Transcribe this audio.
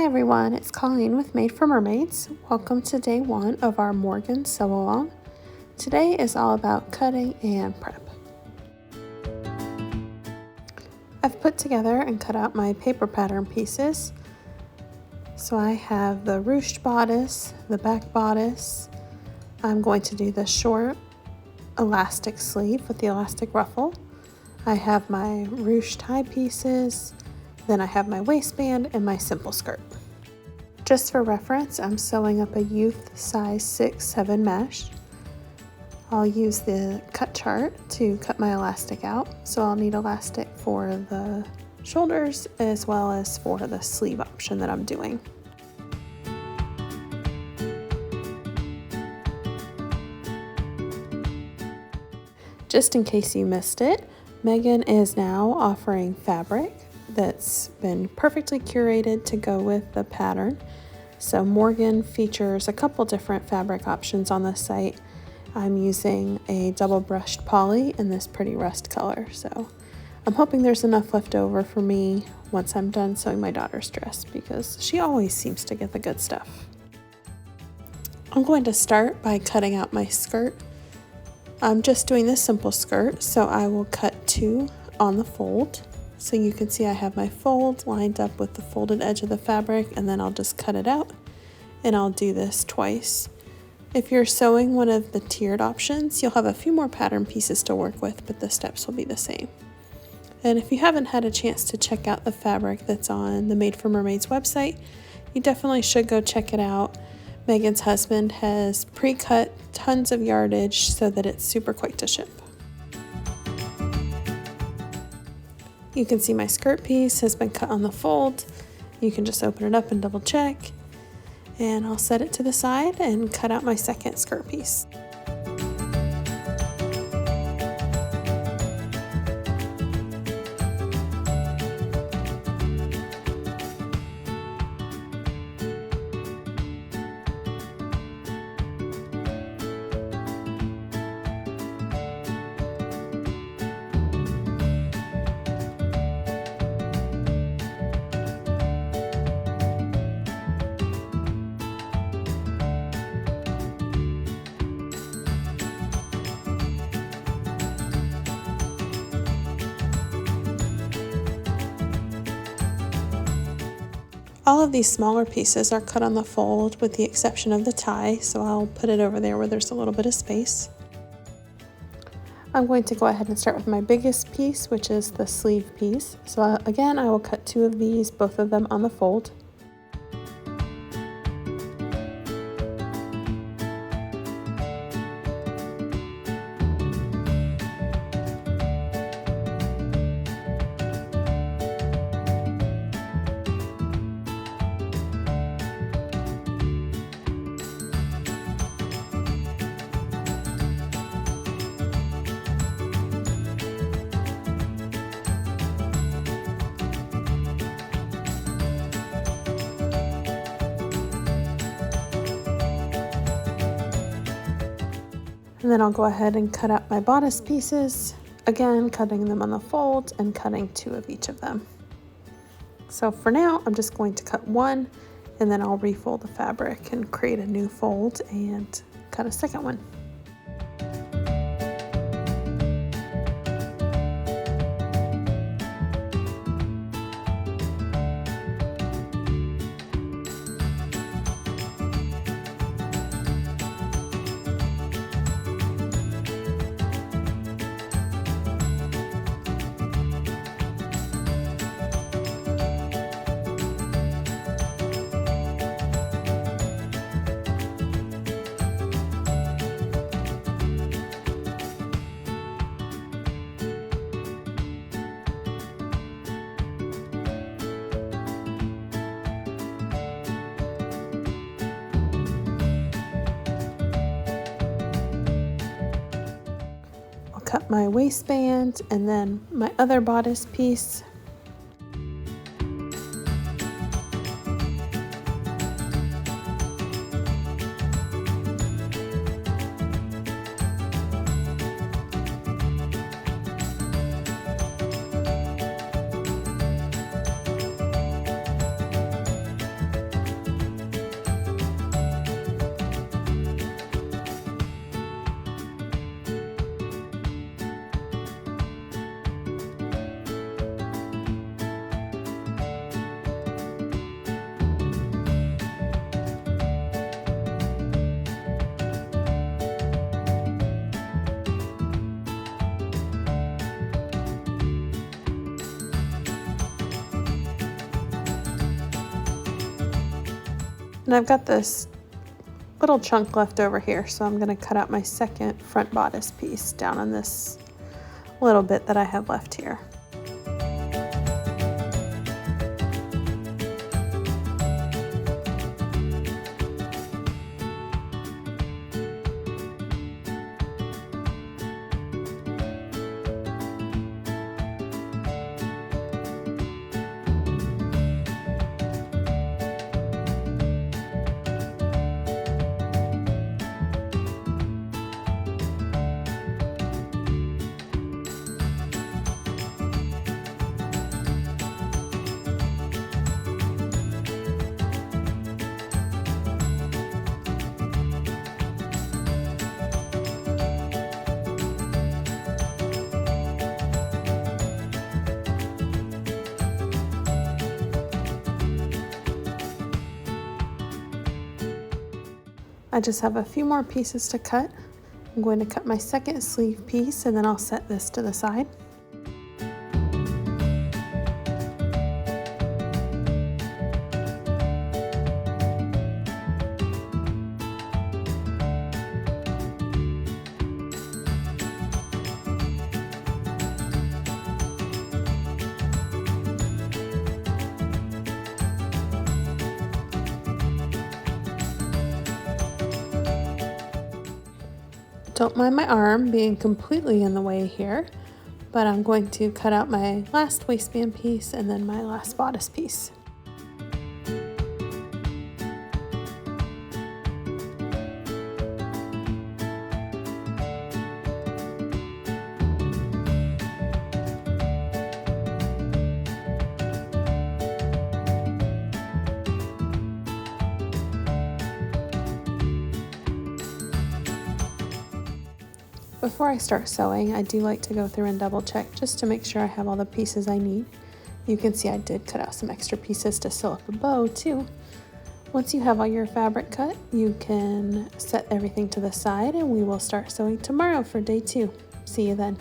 everyone, it's Colleen with Made for Mermaids. Welcome to day 1 of our Morgan sew along. Today is all about cutting and prep. I've put together and cut out my paper pattern pieces. So I have the ruched bodice, the back bodice. I'm going to do the short elastic sleeve with the elastic ruffle. I have my ruched tie pieces. Then I have my waistband and my simple skirt. Just for reference, I'm sewing up a youth size 6-7 mesh. I'll use the cut chart to cut my elastic out. So I'll need elastic for the shoulders as well as for the sleeve option that I'm doing. Just in case you missed it, Megan is now offering fabric that's been perfectly curated to go with the pattern. So Morgan features a couple different fabric options on the site. I'm using a double brushed poly in this pretty rust color, so I'm hoping there's enough left over for me once I'm done sewing my daughter's dress because she always seems to get the good stuff. I'm going to start by cutting out my skirt. I'm just doing this simple skirt, so I will cut 2 on the fold. So you can see I have my fold lined up with the folded edge of the fabric, and then I'll just cut it out, and I'll do this twice. If you're sewing one of the tiered options, you'll have a few more pattern pieces to work with, but the steps will be the same. And if you haven't had a chance to check out the fabric that's on the Made for Mermaids website, you definitely should go check it out. Megan's husband has pre-cut tons of yardage so that it's super quick to ship. You can see my skirt piece has been cut on the fold. You can just open it up and double check. And I'll set it to the side and cut out my second skirt piece. All of these smaller pieces are cut on the fold with the exception of the tie, so I'll put it over there where there's a little bit of space. I'm going to go ahead and start with my biggest piece, which is the sleeve piece. So again, I will cut 2 of these, both of them on the fold. And then I'll go ahead and cut out my bodice pieces, again cutting them on the fold and cutting 2 of each of them. So for now, I'm just going to cut 1 and then I'll refold the fabric and create a new fold and cut a second one. Cut my waistband and then my other bodice piece. And I've got this little chunk left over here, so I'm going to cut out my second front bodice piece down on this little bit that I have left here. I just have a few more pieces to cut. I'm going to cut my second sleeve piece and then I'll set this to the side. Don't mind my arm being completely in the way here, but I'm going to cut out my last waistband piece and then my last bodice piece. Before I start sewing, I do like to go through and double check just to make sure I have all the pieces I need. You can see I did cut out some extra pieces to sew up a bow too. Once you have all your fabric cut, you can set everything to the side and we will start sewing tomorrow for day 2. See you then.